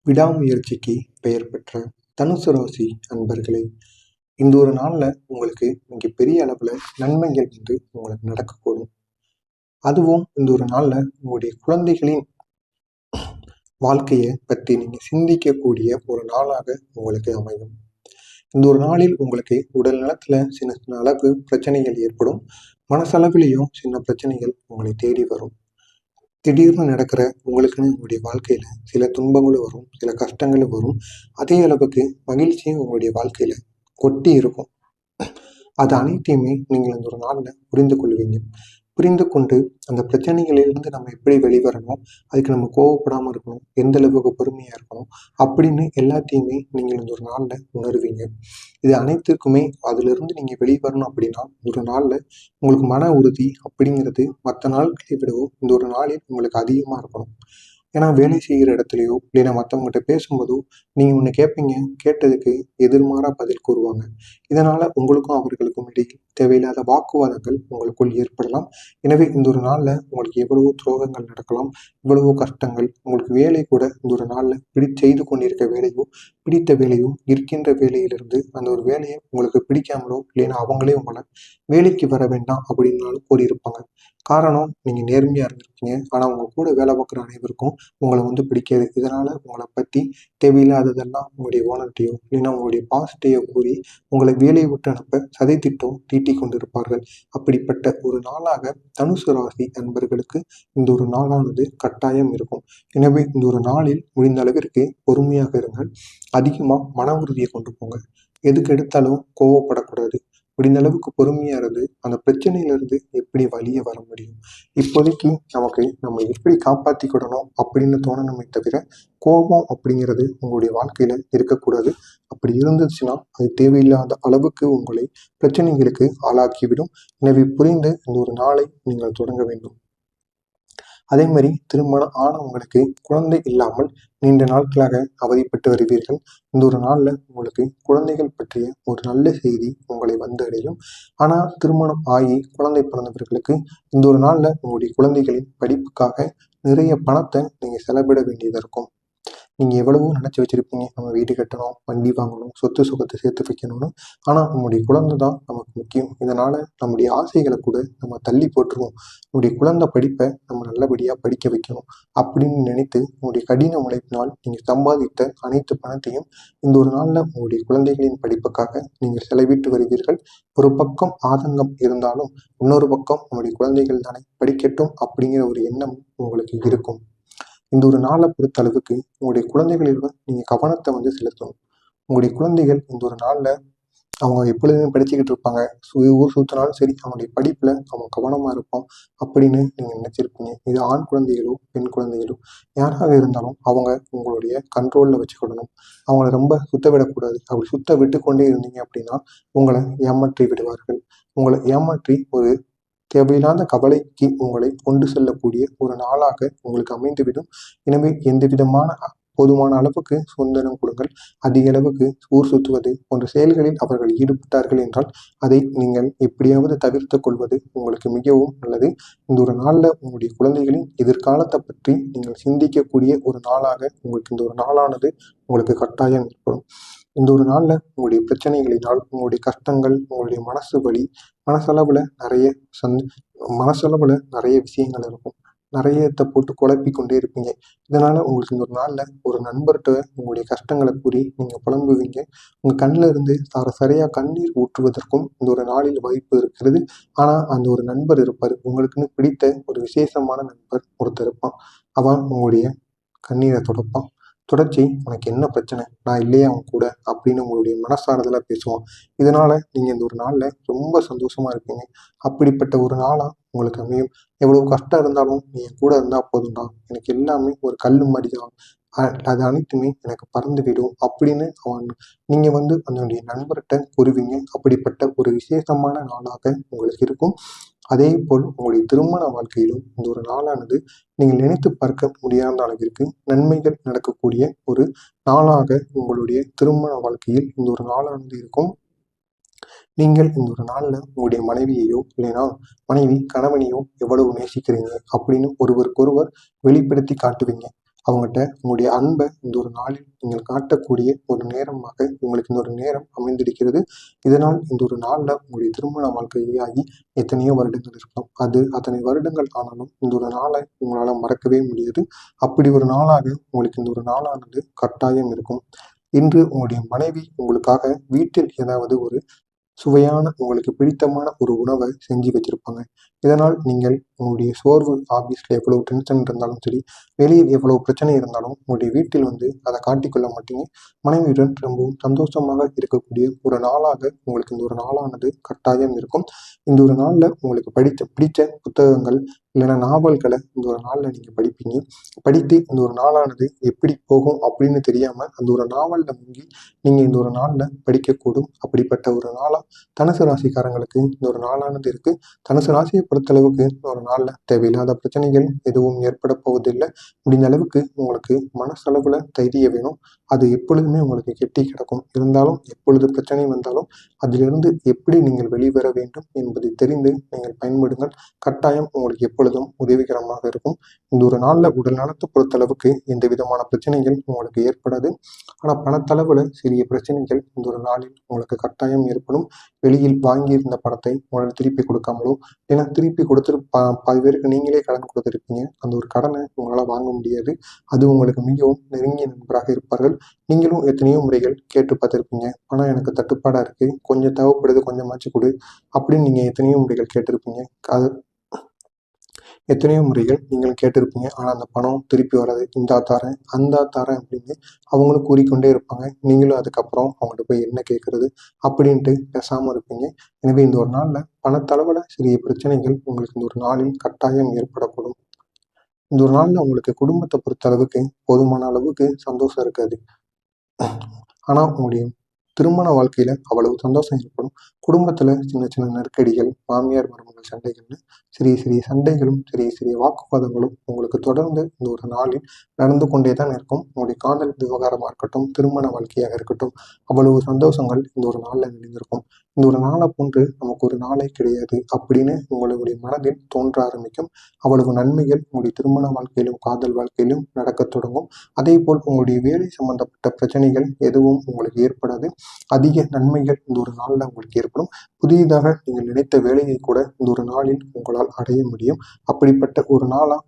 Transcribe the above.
விடாமுயற்சிக்கு பெயர் பெற்ற தனுசு ராசி அன்பர்களே, இந்த ஒரு நாளில் உங்களுக்கு மிகப்பெரிய அளவில் நன்மைகள் உங்களுக்கு நடக்கக்கூடும். அதுவும் இந்த ஒரு நாளில் உங்களுடைய குழந்தைகளின் வாழ்க்கையை பற்றி நீங்கள் சிந்திக்கக்கூடிய ஒரு நாளாக உங்களுக்கு அமையும். இந்த ஒரு நாளில் உங்களுக்கு உடல் நலத்தில் சின்ன சின்ன அளவு பிரச்சனைகள் ஏற்படும். மனசளவிலையும் சின்ன பிரச்சனைகள் உங்களை தேடி வரும். திடீர்னு நடக்கிற உங்களுக்குன்னு உங்களுடைய வாழ்க்கையில சில துன்பங்களும் வரும், சில கஷ்டங்களும் வரும். அதே அளவுக்கு மகிழ்ச்சியும் உங்களுடைய வாழ்க்கையில கொட்டி இருக்கும். அது அனைத்தையுமே நீங்கள் இந்த ஒரு நாள்ல புரிந்து கொள்வீங்க. புரிந்து கொண்டு அந்த பிரச்சனைகளிலிருந்து நம்ம எப்படி வெளிவரணும், அதுக்கு நம்ம கோவப்படாமல் இருக்கணும், எந்த அளவுக்கு பொறுமையாக இருக்கணும் அப்படின்னு எல்லாத்தையுமே நீங்கள் இந்த ஒரு நாளில் உணர்வீங்க. இது அனைத்துக்குமே அதிலிருந்து நீங்கள் வெளிவரணும் அப்படின்னா ஒரு நாளில் உங்களுக்கு மன உறுதி அப்படிங்கிறது மற்ற நாட்களை விடவும் இந்த ஒரு நாளில் உங்களுக்கு அதிகமாக இருக்கணும். ஏன்னா வேலை செய்கிற இடத்துலையோ இல்லைன்னா மற்றவங்ககிட்ட பேசும்போதோ நீங்கள் ஒன்று கேட்பீங்க, கேட்டதுக்கு எதிர்மாறாக பதில் கூறுவாங்க. இதனால் உங்களுக்கும் அவர்களுக்கும் இடையில் தேவையில்லாத வாக்குவாதங்கள் உங்களுக்குள் ஏற்படலாம். எனவே இந்த ஒரு நாளில் உங்களுக்கு எவ்வளவோ துரோகங்கள் நடக்கலாம், இவ்வளவோ கஷ்டங்கள். உங்களுக்கு வேலை கூட இந்த ஒரு நாளில் செய்து கொண்டிருக்க வேலையோ பிடித்த வேலையோ இருக்கின்ற வேலையிலிருந்து அந்த ஒரு வேலையை உங்களுக்கு பிடிக்காமலோ இல்லைன்னா அவங்களே உங்களை வேலைக்கு வர வேண்டாம் அப்படின்னாலும் கூறியிருப்பாங்க. காரணம், நீங்கள் நேர்மையாக இருந்திருக்கீங்க. ஆனால் உங்கள் கூட வேலை பார்க்குற அனைவருக்கும் உங்களை பிடிக்காது. இதனால் உங்களை பற்றி தேவையில்லாததெல்லாம் உங்களுடைய ஓனர்கிட்டையோ இல்லைன்னா உங்களுடைய பாஸ்ட்டையோ கூறி உங்களை வேலையை விட்டு அனுப்ப சதித்திட்டம் தீட்டி கொண்டிருப்பார்கள். அப்படிப்பட்ட ஒரு நாளாக தனுசு ராசி அன்பர்களுக்கு இந்த ஒரு நாளானது கட்டாயம் இருக்கும். எனவே இந்த ஒரு நாளில் முடிந்த அளவிற்கு பொறுமையாக இருங்கள். அதிகமாக மன உறுதியை கொண்டு போங்க. எதுக்கு எடுத்தாலும் கோவப்படக்கூடாது. முடிந்த அளவுக்கு பொறுமையாக இருந்து அந்த பிரச்சனையிலிருந்து எப்படி வழியே வர முடியும், இப்போதைக்கு நமக்கு நம்ம எப்படி காப்பாற்றிக்கிடணும் அப்படின்னு தோணணுமே தவிர கோபம் அப்படிங்கிறது உங்களுடைய வாழ்க்கையில இருக்கக்கூடாது. அப்படி இருந்துச்சுன்னா அது தேவையில்லாத அளவுக்கு உங்களை பிரச்சனைகளுக்கு ஆளாக்கிவிடும். எனவே புரிந்து இந்த ஒரு நாளை நீங்கள் தொடங்க வேண்டும். அதே மாதிரி திருமணம் ஆனவங்களுக்கு குழந்தை இல்லாமல் நீண்ட நாட்களாக அவதிப்பட்டு வருவீர்கள். இந்த ஒரு நாளில் உங்களுக்கு குழந்தைகள் பற்றிய ஒரு நல்ல செய்தி உங்களை வந்து அடையும். ஆனால் திருமணம் ஆகி குழந்தை பிறந்தவர்களுக்கு இந்த ஒரு நாளில் உங்களுடைய குழந்தைகளின் படிப்புக்காக நிறைய பணத்தை நீங்கள் செலவிட வேண்டியதாக இருக்கும். நீங்கள் எவ்வளவோ நினச்சி வச்சுருப்பீங்க, நம்ம வீடு கட்டணும், வண்டி வாங்கணும், சொத்து சுகத்தை சேர்த்து வைக்கணும்னு. ஆனால் நம்முடைய குழந்தை தான் நமக்கு முக்கியம். இதனால் நம்முடைய ஆசைகளை கூட நம்ம தள்ளி போட்டுருவோம். நம்முடைய குழந்தை படிப்பை நம்ம நல்லபடியாக படிக்க வைக்கணும் அப்படின்னு நினைத்து உங்களுடைய கடின உழைப்பினால் நீங்கள் சம்பாதித்த அனைத்து பணத்தையும் இந்த ஒரு நாளில் உங்களுடைய குழந்தைகளின் படிப்புக்காக நீங்கள் செலவிட்டு வருவீர்கள். ஒரு பக்கம் ஆதங்கம் இருந்தாலும் இன்னொரு பக்கம் நம்முடைய குழந்தைகள் தானே படிக்கட்டும் அப்படிங்கிற ஒரு எண்ணம் உங்களுக்கு இருக்கும். இந்த ஒரு நாளை பொறுத்த அளவுக்கு உங்களுடைய குழந்தைகளிடம் நீங்கள் கவனத்தை செலுத்தணும். உங்களுடைய குழந்தைகள் இந்த ஒரு நாளில் அவங்க எப்பொழுதுமே படிச்சுக்கிட்டு இருப்பாங்க. ஊர் சுற்றினாலும் சரி அவங்களுடைய படிப்பில் அவங்க கவனமாக இருப்பான் அப்படின்னு நீங்கள் நினச்சிருப்பீங்க. இது ஆண் குழந்தைகளோ பெண் குழந்தைகளோ யாராக இருந்தாலும் அவங்க உங்களுடைய கண்ட்ரோலில் வச்சுக்கிடணும். அவங்கள ரொம்ப சுத்த விடக்கூடாது. அப்படி சுத்த விட்டு கொண்டே இருந்தீங்க அப்படின்னா உங்களை ஏமாற்றி விடுவார்கள். உங்களை ஏமாற்றி ஒரு தேவையில்லாத கவலைக்கு உங்களை கொண்டு செல்லக்கூடிய ஒரு நாளாக உங்களுக்கு அமைந்துவிடும். எனவே எந்த விதமான போதுமான அளவுக்கு சுதந்திரம் கொடுங்கள். அதிக அளவுக்கு ஊர் சுற்றுவது போன்ற செயல்களில் அவர்கள் ஈடுபட்டார்கள் என்றால் அதை நீங்கள் எப்படியாவது தவிர்த்து கொள்வது உங்களுக்கு மிகவும் நல்லது. இந்த ஒரு நாளில் உங்களுடைய குழந்தைகளின் எதிர்காலத்தை பற்றி நீங்கள் சிந்திக்கக்கூடிய ஒரு நாளாக உங்களுக்கு இந்த ஒரு நாளானது உங்களுக்கு கட்டாயம் ஏற்படும். இந்த ஒரு நாளில் உங்களுடைய பிரச்சனைகளினால் உங்களுடைய கஷ்டங்கள், உங்களுடைய மனசு வலி, மனசளவில் நிறைய விஷயங்கள் இருக்கும். நிறையத்தை போட்டு குழப்பி கொண்டே இருப்பீங்க. இதனால் உங்களுக்கு இந்த ஒரு நாளில் ஒரு நண்பர்கிட்ட உங்களுடைய கஷ்டங்களை கூறி நீங்கள் புலம்புவீங்க. உங்கள் கண்ணில் இருந்து சரியாக கண்ணீர் ஊற்றுவதற்கும் இந்த ஒரு நாளில் வாய்ப்பு இருக்கிறது. ஆனால் அந்த ஒரு நண்பர் இருப்பார், உங்களுக்குன்னு பிடித்த ஒரு விசேஷமான நண்பர் ஒருத்தர் இருப்பான். அவன் உங்களுடைய கண்ணீரை துடைப்பான். தொடர்ச்சி உனக்கு என்ன பிரச்சனை, நான் இல்லையே அவன் கூட அப்படின்னு உங்களுடைய மனசாரதெல்லாம் பேசுவான். இதனால நீங்கள் இந்த ஒரு நாளில் ரொம்ப சந்தோஷமா இருப்பீங்க. அப்படிப்பட்ட ஒரு நாளாக உங்களுக்கு அமையும். எவ்வளவு கஷ்டம் இருந்தாலும் நீ என் கூட இருந்தால் போதும்டா, எனக்கு எல்லாமே ஒரு கல் மாதிரி தான், அது அனைத்துமே எனக்கு பறந்து விடும் அப்படின்னு நீங்கள் அதனுடைய நண்பர்கிட்ட கூறுவீங்க. அப்படிப்பட்ட ஒரு விசேஷமான நாளாக உங்களுக்கு இருக்கும். அதே போல் உங்களுடைய திருமண வாழ்க்கையிலும் இந்த ஒரு நாளானது நீங்கள் நினைத்து பார்க்க முடியாத அளவிற்கு நன்மைகள் நடக்கக்கூடிய ஒரு நாளாக உங்களுடைய திருமண வாழ்க்கையில் இந்த ஒரு நாளானது இருக்கும். நீங்கள் இந்த ஒரு நாளில் உங்களுடைய மனைவியையோ இல்லைன்னா மனைவி கணவனையோ எவ்வளவு நேசிக்கிறீங்க அப்படின்னு ஒருவருக்கொருவர் வெளிப்படுத்தி காட்டுவீங்க. அவங்ககிட்ட உங்களுடைய அன்பை இந்த ஒரு நாளில் நீங்கள் காட்டக்கூடிய ஒரு நேரமாக உங்களுக்கு இந்த ஒரு நேரம் அமைந்திருக்கிறது. இதனால் இந்த ஒரு நாளில் உங்களுடைய திருமண வாழ்க்கையாகி எத்தனையோ வருடங்கள் இருக்கலாம். அது அத்தனை வருடங்கள் ஆனாலும் இந்த ஒரு நாளை உங்களால் மறக்கவே முடியாது. அப்படி ஒரு நாளாக உங்களுக்கு இந்த ஒரு நாளானது கட்டாயம் இருக்கும். இன்று உங்களுடைய மனைவி உங்களுக்காக வீட்டில் ஏதாவது ஒரு சுவையான உங்களுக்கு பிடித்தமான ஒரு உணவை செஞ்சு வச்சிருப்பாங்க. இதனால் நீங்கள் உங்களுடைய சோர்வு, ஆபீஸ்ல எவ்வளவு டென்ஷன் இருந்தாலும் சரி, வெளியில் எவ்வளவு பிரச்சனை இருந்தாலும் உங்களுடைய வீட்டில் வந்து அதை காட்டிக்கொள்ள மாட்டீங்க. மனைவியுடன் ரொம்பவும் சந்தோஷமாக இருக்கக்கூடிய ஒரு நாளாக உங்களுக்கு இந்த ஒரு நாளானது கட்டாயம் இருக்கும். இந்த ஒரு நாளில் உங்களுக்கு பிடிச்ச புத்தகங்கள் இல்லைன்னா நாவல்களை இந்த ஒரு நாளில் நீங்கள் படிப்பீங்க. படித்து இந்த ஒரு நாளானது எப்படி போகும் அப்படின்னு தெரியாமல் அந்த ஒரு நாவலில் மூழ்கி நீங்கள் இந்த ஒரு நாளில் படிக்கக்கூடும். அப்படிப்பட்ட ஒரு நாளாக தனுசு ராசிக்காரங்களுக்கு இந்த ஒரு நாளானது இருக்கு. தனுசு ராசியை பொறுத்தளவுக்கு இந்த ஒரு நாளில் தேவையில்லாத பிரச்சனைகள் எதுவும் ஏற்பட போவதில்லை. முடிந்த அளவுக்கு உங்களுக்கு மனசளவுல தைரியம் வேணும். அது எப்பொழுதுமே உங்களுக்கு கெட்டி கிடக்கும். இருந்தாலும் எப்பொழுது பிரச்சனை வந்தாலும் அதிலிருந்து எப்படி நீங்கள் வெளிவர வேண்டும் என்பதை தெரிந்து நீங்கள் பயன்படுங்கள். கட்டாயம் உங்களுக்கு எப்பொழுதும் உதவிகரமாக இருக்கும். இந்த ஒரு நாளில் உடல் நலத்தை பொறுத்தளவுக்கு எந்த விதமான பிரச்சனைகள் உங்களுக்கு ஏற்படாது. ஆனால் பணத்தளவுல சிறிய பிரச்சனைகள் இந்த ஒரு நாளில் உங்களுக்கு கட்டாயம் ஏற்படும். வெளியில் வாங்கியிருந்த பணத்தை உங்களால் திருப்பி கொடுக்காமலோ ஏன்னா திருப்பி கொடுத்துட்டு பாதி பேருக்கு நீங்களே கடன் கொடுத்துருப்பீங்க. அந்த ஒரு கடனை உங்களால் வாங்க முடியாது. அது உங்களுக்கு மிகவும் நெருங்கிய நண்பராக இருப்பார்கள். நீங்களும் எத்தனையோ முறைகள் கேட்டு பார்த்துருப்பீங்க. பணம் எனக்கு தட்டுப்பாடாக இருக்குது, கொஞ்சம் தேவைப்படுது, கொஞ்சமாச்சு கொடு அப்படின்னு நீங்கள் எத்தனையோ முறைகள் கேட்டிருப்பீங்க. அது எத்தனையோ முறைகள் நீங்கள் கேட்டிருப்பீங்க. ஆனால் அந்த பணம் திருப்பி வராது. இந்தா தாரேன், அந்தா தாரேன் அப்படின்னு அவங்களும் கூறிக்கொண்டே இருப்பாங்க. நீங்களும் அதுக்கப்புறம் அவங்கள்ட்ட போய் என்ன கேட்கறது அப்படின்ட்டு பேசாமல் இருப்பீங்க. எனவே இந்த ஒரு நாளில் பணத்தளவில் சிறிய பிரச்சனைகள் உங்களுக்கு இந்த ஒரு நாளில் கட்டாயம் ஏற்படக்கூடும். இந்த ஒரு நாளில் உங்களுக்கு குடும்பத்தை பொறுத்த அளவுக்கு போதுமான அளவுக்கு சந்தோஷம் இருக்காது. ஆனால் உங்களுடைய திருமண வாழ்க்கையில அவ்வளவு சந்தோஷம் ஏற்படும். குடும்பத்துல சின்ன சின்ன நெருக்கடிகள், மாமியார் மருமகள் சண்டைகள்னு சிறிய சிறிய சண்டைகளும் சிறிய சிறிய வாக்குவாதங்களும் உங்களுக்கு தொடர்ந்து இந்த ஒரு நாளில் நடந்து கொண்டே தான் இருக்கும். உங்களுடைய காதல் விவகாரமா இருக்கட்டும், திருமண வாழ்க்கையாக இருக்கட்டும், அவ்வளவு சந்தோஷங்கள் இந்த ஒரு நாளில் நினைந்திருக்கும். இந்த ஒரு நாளை போன்று நமக்கு ஒரு நாளே கிடையாது அப்படின்னு உங்களுடைய மனதில் தோன்ற ஆரம்பிக்கும். அவ்வளவு நன்மைகள் உங்களுடைய திருமண வாழ்க்கையிலும் காதல் வாழ்க்கையிலும் நடக்க தொடங்கும். அதே போல் உங்களுடைய வேலை சம்பந்தப்பட்ட பிரச்சனைகள் எதுவும் உங்களுக்கு ஏற்படாது. அதிக நன்மைகள் இந்த ஒரு நாளில் உங்களுக்கு ஏற்படும். புதிதாக நீங்கள் நினைத்த வேலையை கூட இந்த ஒரு நாளில் உங்களால் அடைய முடியும். அப்படிப்பட்ட ஒரு நாளாக